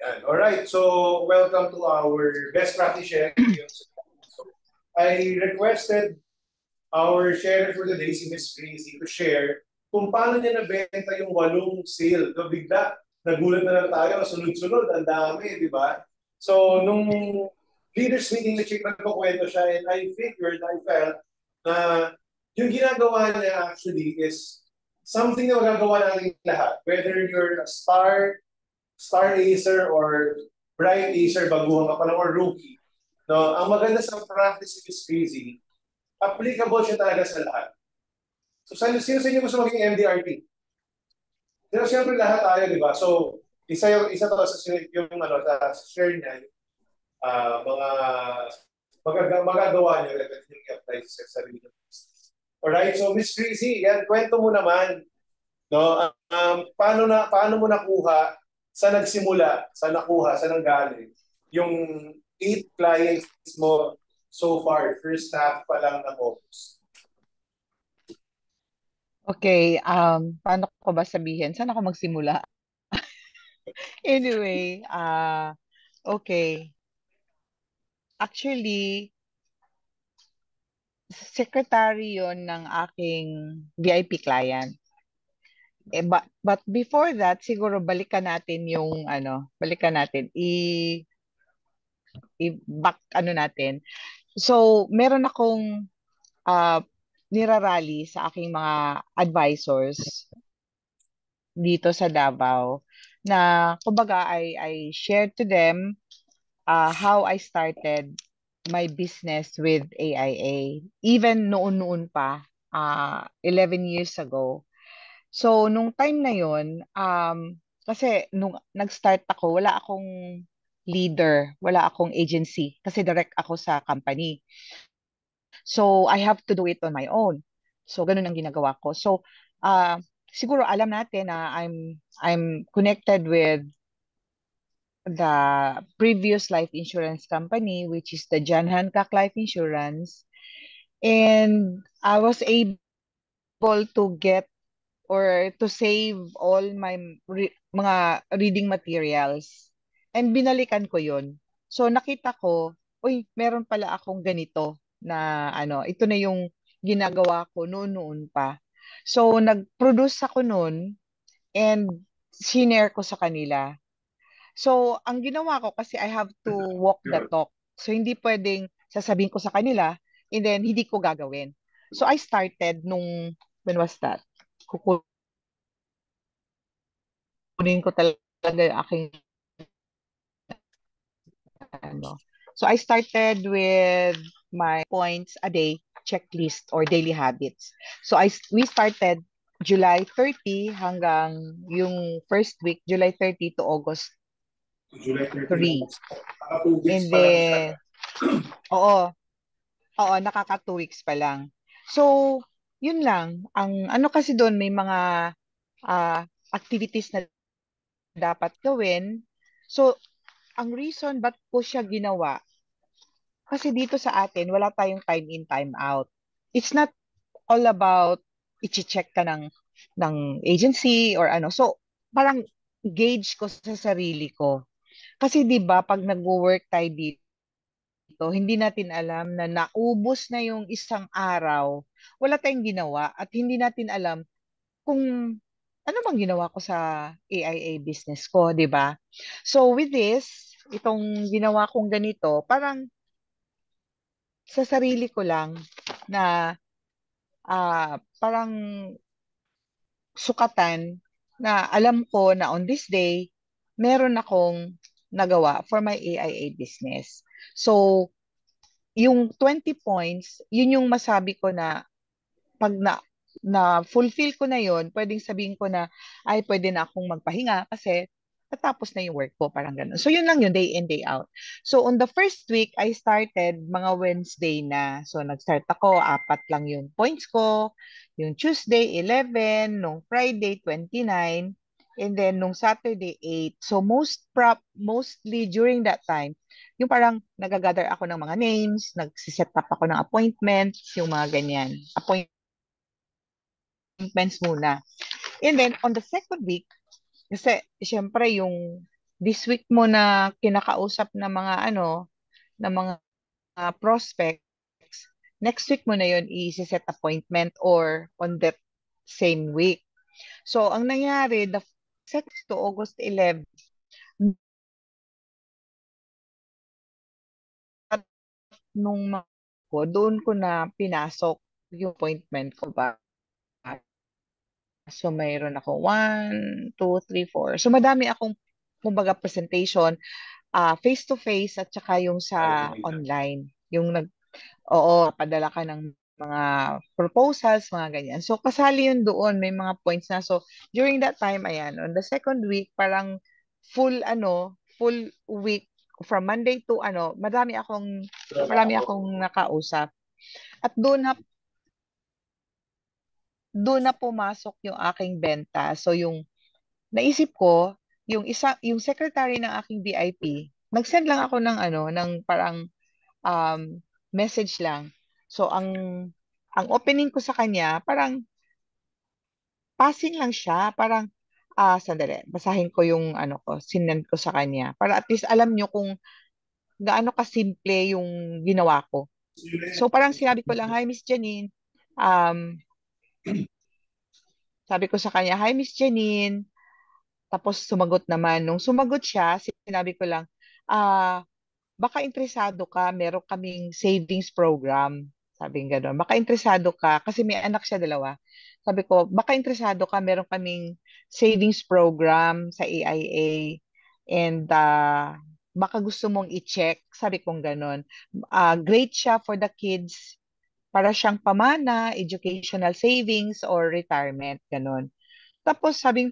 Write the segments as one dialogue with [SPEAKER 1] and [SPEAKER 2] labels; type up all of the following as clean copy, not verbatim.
[SPEAKER 1] Alright, so welcome to our best practice sharing. So, I requested our sharer for today, si Miss Crazy, to share kung paano niya nabenta yung 8 sale. So, bigla, nagulat na lang tayo, sunod-sunod, ang dami, di ba? So, nung leaders meeting na chick, nagpakwento siya, and I felt na yung ginagawa niya actually is something na magagawa natin lahat. Whether you're a star acer or bright acer, baguhan ka pa lang or rookie. No, ang maganda sa practice is crazy. Applicable siya talaga sa lahat. So, sino sa inyo gusto maging MDRT? Pero siyempre lahat tayo, di ba? So, isa to sa yung ano, sa share niya, mga magagawa niyo, yung i-apply sa sarili niyo. Alright, so Miss Crazy, yan, kwento mo naman, no? Paano mo nakuha, sa nagsimula, sa nakuha, sa nanggaling, yung 8 clients mo so far, first half pa lang ng August.
[SPEAKER 2] Okay, paano ko ba sabihin? Saan ako magsimula? Anyway, okay. Actually, secretary yon ng aking VIP client. But before that, siguro balikan natin yung balikan natin i-back natin. So, meron akong uh, nirarally sa aking mga advisors dito sa Davao na kumbaga I shared to them how I started my business with AIA even noon-noon pa 11 years ago. So nung time na yon kasi nung nag-start ako wala akong leader, wala akong agency kasi direct ako sa company. So I have to do it on my own. So ganun ang ginagawa ko. So siguro alam natin na I'm connected with the previous life insurance company, which is the John Hancock Life Insurance. And I was able to get or to save all my mga reading materials. And binalikan ko yun. So nakita ko, uy, meron pala akong ganito na ito na yung ginagawa ko noon pa. So nag-produce ako noon and shinare ko sa kanila. So, ang ginawa ko kasi I have to walk the talk. So, hindi pwedeng sasabihin ko sa kanila and then hindi ko gagawin. So, I started when was that? Kukunin ko talaga yung aking ano. So, I started with my points a day checklist or daily habits. So, we started July 30 hanggang yung first week, July 30 to August
[SPEAKER 1] July 30
[SPEAKER 2] 3.
[SPEAKER 1] August. 2 weeks
[SPEAKER 2] And
[SPEAKER 1] pa lang siya.
[SPEAKER 2] then, oo, Oo, nakaka 2 weeks pa lang. So, yun lang. Ang ano kasi doon, may mga activities na dapat gawin. So, ang reason ba't ko siya ginawa, kasi dito sa atin, wala tayong time in, time out. It's not all about i-check ka ng agency or ano. So, parang gauge ko sa sarili ko. Kasi 'di ba pag nagwo-work tayo dito, hindi natin alam na naubos na yung isang araw, wala tayong ginawa at hindi natin alam kung ano bang ginawa ko sa AIA business ko, 'di ba? So with this, itong ginawa kong ganito, parang sa sarili ko lang na parang sukatan na alam ko na on this day, meron akong nagawa for my AIA business. So, yung 20 points, yun yung masabi ko na pag na fulfill ko na yon, pwedeng sabihin ko na ay pwede na akong magpahinga kasi natapos na yung work ko, parang ganun. So yun lang yun, day in, day out. So on the first week, I started mga Wednesday na. So nag-start ako, 4 lang yung points ko. Yung Tuesday, 11. Nung Friday, 29. And then nung Saturday, 8. So mostly during that time, yung parang nagagather ako ng mga names, nagsiset up ako ng appointments, yung mga ganyan. Appointments muna. And then, on the second week, kasi, syempre, yung this week mo na kinakausap na mga na mga prospects, next week mo na yon i-set appointment or on that same week. So, ang nangyari, the second to August 11, nung ko, doon ko na pinasok yung appointment ko ba. So, mayroon ako 1, 2, 3, 4. So, madami akong, kumbaga, presentation, face-to-face at saka yung sa online. Yung oo, padala ka ng mga proposals, mga ganyan. So, kasali yun doon, may mga points na. So, during that time, ayan, on the second week, parang full week, from Monday to marami akong nakausap. At doon na pumasok yung aking benta. So, yung naisip ko, yung secretary ng aking VIP, nag-send lang ako ng ng parang um, message lang. So, ang opening ko sa kanya, parang passing lang siya. Parang, sandali, basahin ko yung sinend ko sa kanya. Para at least alam nyo kung gaano kasimple yung ginawa ko. So, parang sinabi ko lang, Hi, Miss Janine. Um, Sabi ko sa kanya, Hi, Miss Janine. Tapos sumagot naman. Nung sumagot siya, sinabi ko lang, ah, baka interesado ka, meron kaming savings program. Sabi nga gano'n. Baka interesado ka, kasi may anak siya dalawa. Sabi ko, baka interesado ka, meron kaming savings program sa AIA. And baka gusto mong i-check. Sabi kong gano'n. Great siya for the kids. Para siyang pamana, educational savings, or retirement. Gano'n. Tapos sabi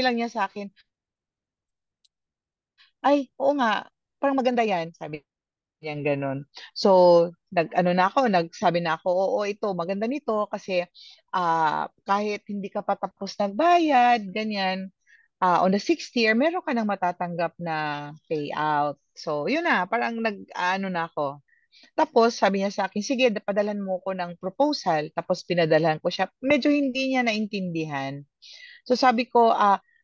[SPEAKER 2] lang niya sa akin, ay, oo nga, parang maganda yan. Sabi yang gano'n. So, nagsabi na ako, oo, ito, maganda nito kasi kahit hindi ka pa tapos nagbayad, ganyan, on the sixth year, meron ka nang matatanggap na payout. So, yun na, parang na ako. Tapos, sabi niya sa akin, sige, padalan mo ko ng proposal. Tapos, pinadalhan ko siya. Medyo hindi niya naintindihan. So, sabi ko,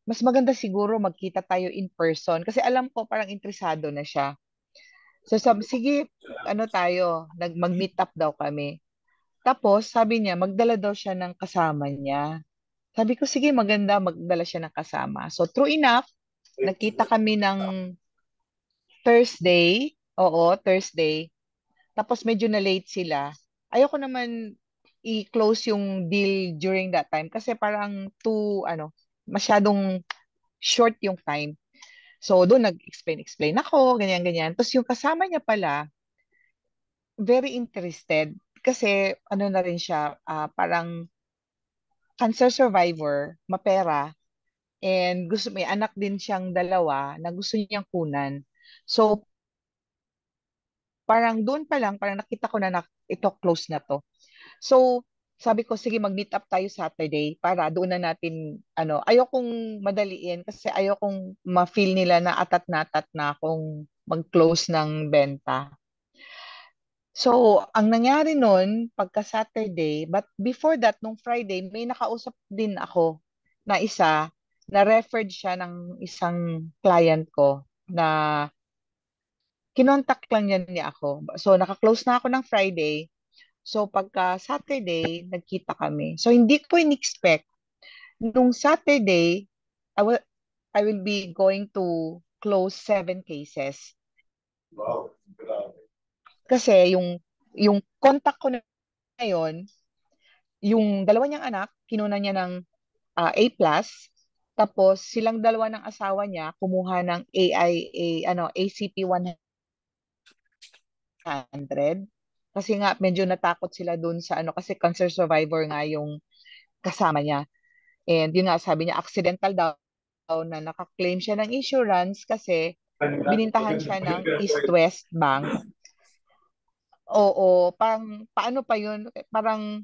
[SPEAKER 2] mas maganda siguro magkita tayo in person kasi alam ko parang interesado na siya. So sabi, sige, mag-meet up daw kami. Tapos sabi niya, magdala daw siya ng kasama niya. Sabi ko, sige, maganda, magdala siya ng kasama. So true enough, nagkita kami ng Thursday. Oo, Thursday. Tapos medyo na late sila. Ayoko naman i-close yung deal during that time kasi parang masyadong short yung time. So doon explain ako, ganyan-ganyan. Tapos yung kasama niya pala, very interested kasi na rin siya, parang cancer survivor, mapera, and may anak din siyang dalawa na gusto niyang kunan. So, parang doon pa lang, parang nakita ko na ito close na to. So, sabi ko, sige, mag-meet up tayo Saturday para doon na natin, ayokong madaliin kasi ayokong ma-feel nila na atat na akong mag-close ng benta. So, ang nangyari nun, pagka Saturday, but before that, nung Friday, may nakausap din ako na na-referred siya ng isang client ko na kinontak lang niya ako. So, naka-close na ako ng Friday. So, pagka Saturday, nagkita kami. So, hindi ko in-expect. Nung Saturday, I will, I will be going to close 7 cases.
[SPEAKER 1] Wow, grabe.
[SPEAKER 2] Kasi yung contact ko na yun, yung dalawa niyang anak, kinuna niya ng A+, tapos silang dalawa ng asawa niya kumuha ng ACP 100 kasi nga medyo natakot sila dun sa kasi cancer survivor nga yung kasama niya. And yun nga sabi niya accidental daw na naka-claim siya ng insurance kasi binintahan siya ng East West Bank. Oo, paano pa yun? Parang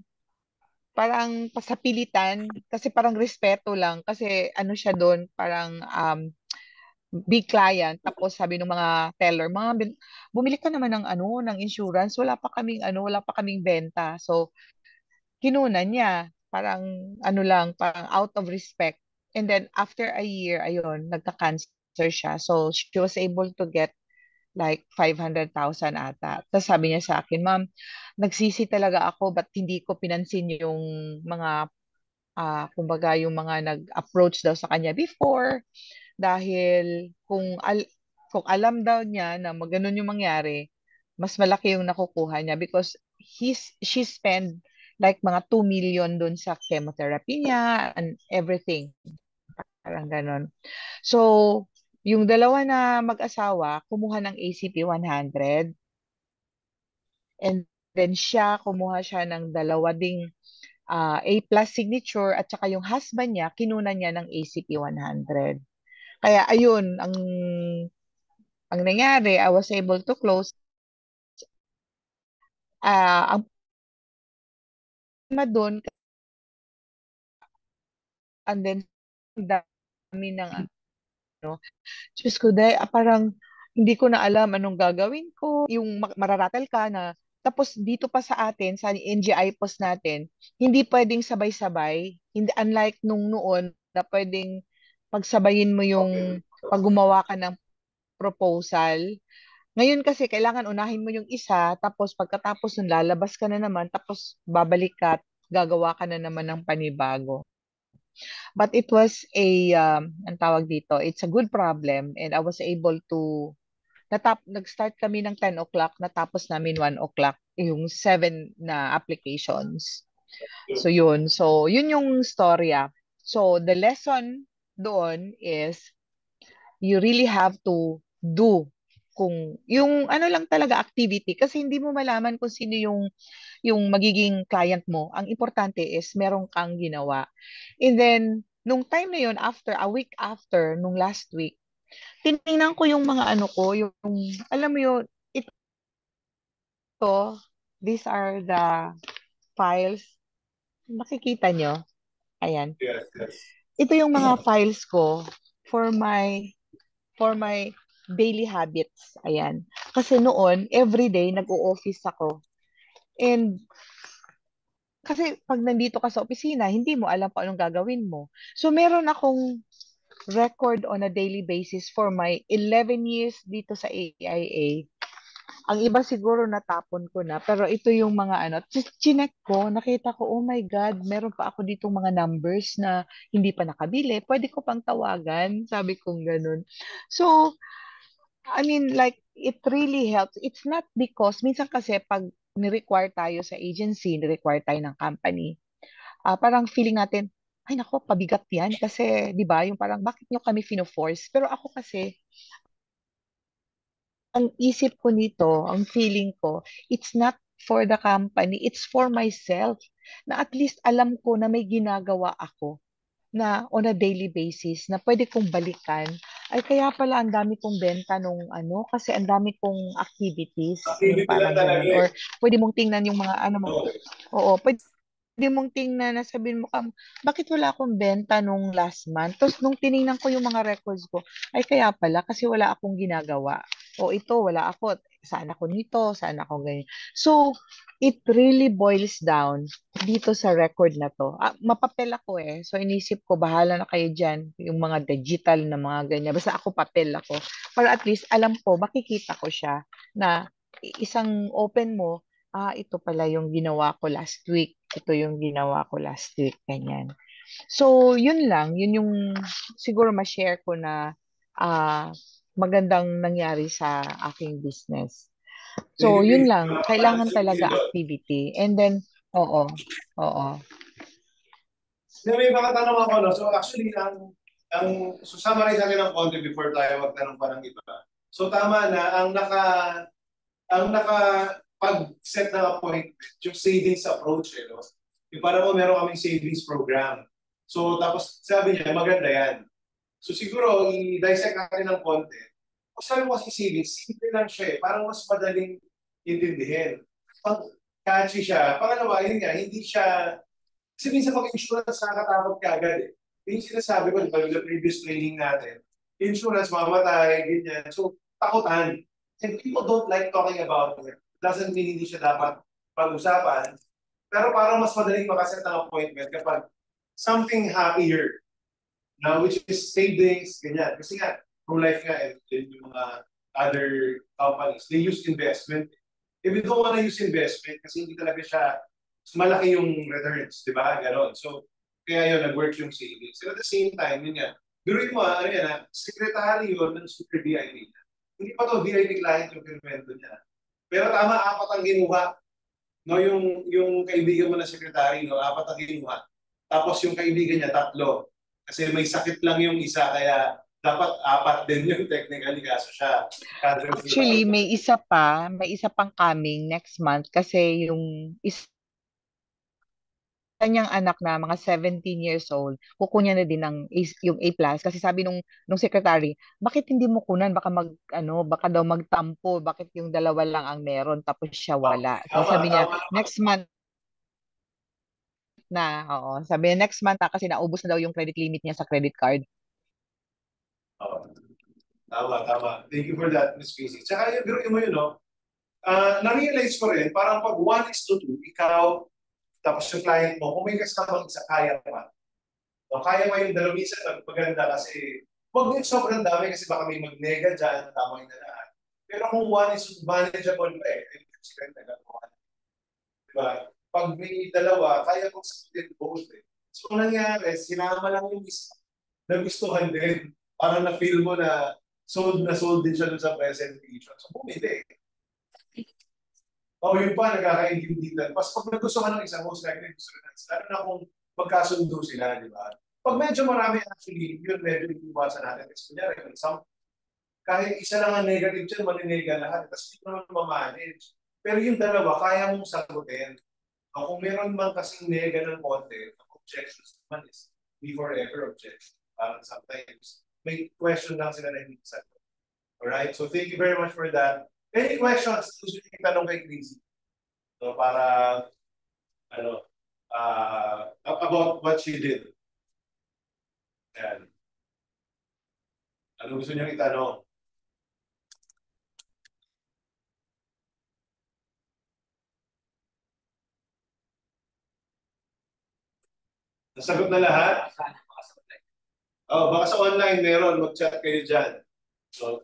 [SPEAKER 2] pasapilitan kasi parang respeto lang kasi siya doon parang big client tapos sabi ng mga teller bumili ka naman ng ng insurance wala pa kaming benta so kinuna niya parang lang parang out of respect And then after a year, ayun, nagka-cancer siya. So she was able to get like 500,000 ata. Tapos sabi niya sa akin, Ma'am, nagsisi talaga ako, ba't hindi ko pinansin yung mga, kumbaga yung mga nag-approach daw sa kanya before, dahil kung alam daw niya na maganon yung mangyari, mas malaki yung nakukuha niya because she spent like mga 2 million dun sa chemotherapy niya and everything. Parang ganon. So, yung dalawa na mag-asawa, kumuha ng ACP 100 and then kumuha siya ng dalawa ding A+ signature at saka yung husband niya, kinuna niya ng ACP 100. Kaya ayun, ang nangyari, I was able to close. Ang problema doon, and then, ang dami ng ano, Diyos ko, parang hindi ko na alam anong gagawin ko. Yung mararatel ka na, tapos dito pa sa atin, sa NGI post natin, hindi pwedeng sabay-sabay. Hindi, unlike nung noon, na pwedeng pagsabayin mo yung pag gumawa ka ng proposal. Ngayon kasi kailangan unahin mo yung isa, tapos pagkatapos nun lalabas ka na naman, tapos babalik ka at gagawa ka na naman ng panibago. But it was ang tawag dito, it's a good problem and I was able to, nag-start kami ng 10 o'clock, natapos namin 1 o'clock, yung 7 na applications. So yun. So yun yung storya. So the lesson doon is you really have to do kung yung ano lang talaga activity kasi hindi mo malaman kung sino yung magiging client mo. Ang importante is meron kang ginawa. And then nung time na yun, after a week after nung last week, tiningnan ko yung mga ano ko, yung alam mo yun, ito, these are the files. Makikita nyo. Ayan.
[SPEAKER 1] Yes, yes.
[SPEAKER 2] Ito yung mga files ko for my daily habits. Ayan. Kasi noon, everyday, nag-o-office ako. And kasi pag nandito ka sa opisina, hindi mo alam kung anong gagawin mo. So meron akong record on a daily basis for my 11 years dito sa AIA. Ang iba siguro natapon ko na, pero ito yung mga ano, chinek ko, nakita ko, oh my God, meron pa ako ditong mga numbers na hindi pa nakabili, pwede ko pang tawagan, sabi kong ganun. So, I mean, like, it really helps. It's not because, minsan kasi pag ni-require tayo sa agency, ni-require tayo ng company, parang feeling natin, ay nako, pabigat yan kasi, di ba, yung parang, bakit nyo kami fino-force? Pero ako kasi, ang isip ko nito, ang feeling ko, it's not for the company, it's for myself. Na at least alam ko na may ginagawa ako na on a daily basis na pwede kong balikan. Ay kaya pala ang dami kong benta nung ano, kasi ang dami kong activities, yung
[SPEAKER 1] Activity lang
[SPEAKER 2] parang
[SPEAKER 1] talaga
[SPEAKER 2] ganun.
[SPEAKER 1] eh.
[SPEAKER 2] Or pwede mong tingnan yung mga ano mo.
[SPEAKER 1] Okay.
[SPEAKER 2] Oo, pwede mong tingnan na sabihin mo, bakit wala akong benta nung last month? Tapos nung tiningnan ko yung mga records ko, ay kaya pala kasi wala akong ginagawa. O ito, wala ako. Saan ako nito? Saan ako ganyan? So, it really boils down dito sa record na to. Mapapel ako eh. So, inisip ko, bahala na kayo dyan. Yung mga digital na mga ganyan. Basta ako papel ako. Para at least alam ko, makikita ko siya na isang open mo, ito pala yung ginawa ko last week. Ito yung ginawa ko last week. Ganyan. So, yun lang. Yun yung siguro ma-share ko na magandang nangyari sa aking business. So,
[SPEAKER 1] Daily
[SPEAKER 2] yun
[SPEAKER 1] basis.
[SPEAKER 2] lang. Kailangan talaga
[SPEAKER 1] Yun.
[SPEAKER 2] activity. And then, oo. Oo.
[SPEAKER 1] May mga tanong ako, no? So actually, so summarize natin ng konti before tayo magtanong pa ng iba. So tama na, ang naka pag-set ng appointment, yung savings approach, no? Yung parang meron kaming savings program. So tapos sabi niya, maganda yan. So siguro, i-dissect natin ng konti. Kung sabi mo kasi savings, simple lang siya eh. Parang mas madaling intindihin. Pag catchy siya, pangalawa, yun nga, hindi siya. Kasi minsan pag-insurance, nakakatakot ka agad eh. Yung sinasabi ko, di ba, yung previous training natin, insurance, mamatay, ganyan. So, takutan. And people don't like talking about it. Doesn't mean hindi siya dapat pag-usapan. Pero parang mas madaling makaset ng appointment kapag something happier. which is savings, ganyan. Kasi nga, True Life nga, and yung mga other companies, they use investment. If you don't want to use investment, kasi hindi talaga siya, malaki yung returns, di ba? Ganon. So, kaya yun, nag-work yung savings. And at the same time, yun nga, biruin mo, ano yan, secretary yun ng super VIP. Hindi pa to VIP client yung pinwento niya. Pero tama, apat ang ginuha. No, yung kaibigan mo na secretary, no, apat ang ginuha. Tapos yung kaibigan niya, tatlo. Kasi may sakit lang yung isa, kaya dapat apat din yung technically kaso siya.
[SPEAKER 2] Actually, may isa pang coming next month kasi yung isa niyang anak na mga 17 years old, kukunya na din ng yung A+ kasi sabi nung secretary, bakit hindi mo kunan baka daw magtampo, bakit yung dalawa lang ang meron tapos siya wala. So
[SPEAKER 1] Tama,
[SPEAKER 2] sabi niya
[SPEAKER 1] tama.
[SPEAKER 2] next month na, oo. Sabi niya next month na kasi naubos na daw yung credit limit niya sa credit card.
[SPEAKER 1] Oh, tama, tama. Thank you for that, Ms. Casey. Tsaka yung biruin mo yun, no? Na-realize ko rin, parang pag 1:2, ikaw, tapos yung client mo, kung may kasamang isa, kaya pa. No, kaya pa yung dalawa, minsan maganda kasi, huwag din sobrang dami kasi baka may magnega dyan, tama yung nalaan. Pero kung 1:2, manageable pa eh. Diba? Pag may dalawa, kaya kong sagutin both eh. So, ang nangyari, sinama lang yung isa na gustuhan din. Parang na-feel mo na sold din siya dun sa presentation. So, bumili. O yun pa, nagkakaintindihan. Pas pag nagustuhan ng isang most likely gusto na isa. Lalo na kung magkasundo sila, di ba? Pag medyo marami actually, yun medyo iwasan natin. Kasi kunyari, kahit isa lang ang negative dyan, maninega lahat. Tapos hindi naman ma-manage. Pero yung dalawa, kaya mong sagutin. O kung meron man kasing nega ng konti, objections naman is be forever objection. Parang sometimes, may question lang sila na hindi sagot. Alright? So thank you very much for that. Any questions? Gusto nyo tanong kay Crazy? So para, about what she did. Ayan. Ano gusto nyo itanong? Nasagot na lahat? Baka sa online meron, mag-chat kayo dyan. So,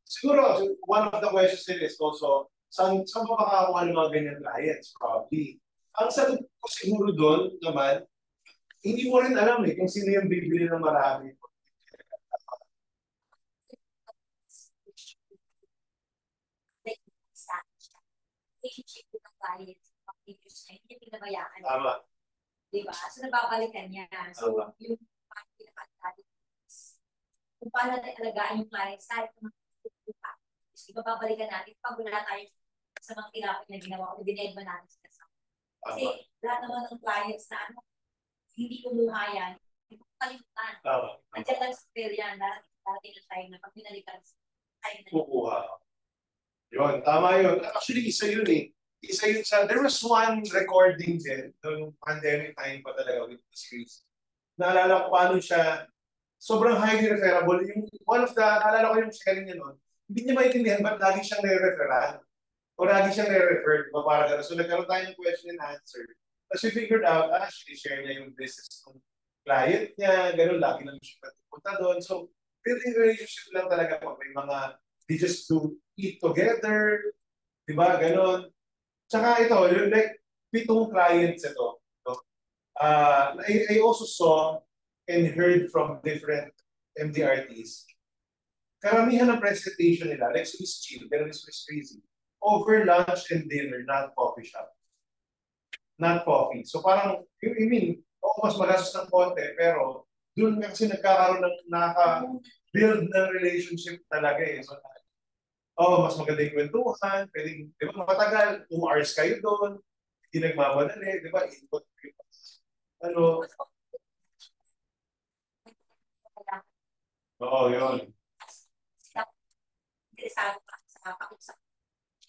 [SPEAKER 1] siguro, one of the questions din is also, saan mo makakakuha ng mga ganyan clients? Probably. Ang sagot ko siguro doon naman, hindi mo rin alam kung sino yung bibili ng marami.
[SPEAKER 3] Relationship with the clients, hindi pinabayaan.
[SPEAKER 1] Tama.
[SPEAKER 3] Diba? So, nababalikan niya. So, yung pinakatali, kung paano natin alagaan yung clients, kahit kung ibababalikan natin pag wala tayo sa mga tilapin na ginawa o dinedma natin sa kasama. Kasi lahat naman ng clients na hindi kumuha yan, hindi ko kalimutan. Nandiyan lang sa fair yan, darating na tayo na pag binalikan tayo na
[SPEAKER 1] kukuha. Yun, tama yun. Actually, isa yun eh. Isa yun sa, there was one recording din, noong pandemic time pa talaga with this case. Naalala ko paano siya, sobrang highly referable. Yung, one of the, naalala ko yung sharing niya noon, hindi niya maintindihan ba't lagi siyang nire-referan. O lagi siyang nire-refer, diba para gano'n. So nagkaroon tayo ng question and answer. Tapos we figured out, actually share niya yung business ng client niya, gano'n, lagi naman siya punta doon. So, building relationship lang talaga pag may mga, they just do eat together, diba, gano'n. Tsaka ito, yung like, 7 clients ito. No? I also saw and heard from different MDRTs. Karamihan ng presentation nila, like Swiss Chill, pero Swiss Crazy, over lunch and dinner, not coffee shop. Not coffee. So parang, I mean, mas magastos ng konti, pero doon kasi nagkakaroon ng naka-build ng relationship talaga eh. So, mas maganda yung kwentuhan, pwedeng, di ba, matagal, 2 hours kayo doon, hindi nagmamadali, di ba, input, yun.
[SPEAKER 3] Interesado ka sa pakiusap.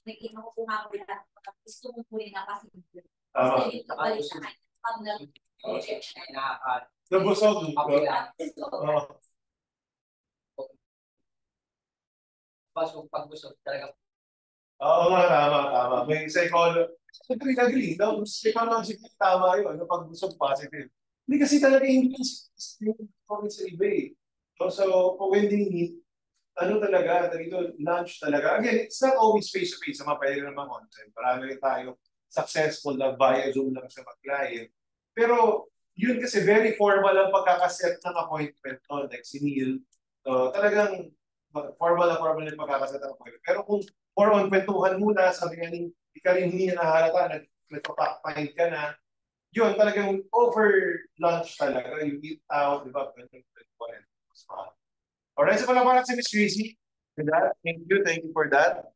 [SPEAKER 3] Naging makukuha mo lang, gusto mo po yung napasibig.
[SPEAKER 1] Tama.
[SPEAKER 3] Yung kabalik sa kanya, pag nag-rejection na
[SPEAKER 1] nabusog.
[SPEAKER 4] Pag-busog talaga.
[SPEAKER 1] Oo nga, tama. May psychology. Siyempre, kagaling daw. Psychology, tama yun. Pag-busog, positive. Hindi kasi talaga hindi yung comment sa iba eh. So, when they meet, ano talaga, dito, lunch talaga. Again, it's not always face-to-face, sama pwede naman online. Marami rin tayo successful na via Zoom lang sa mag-client. Pero, yun kasi very formal ang pagkakaset ng appointment, no? Like si Neil, talagang formal yung pagkakaset ng appointment. Pero kung more on kwentuhan muna, sabi nga ni, di ka rin hindi nahalata, nagpapakind ka na, yun talagang over lunch talaga, you eat out, di ba? Alright, so pala si Miss Tracy. With that, thank you for that.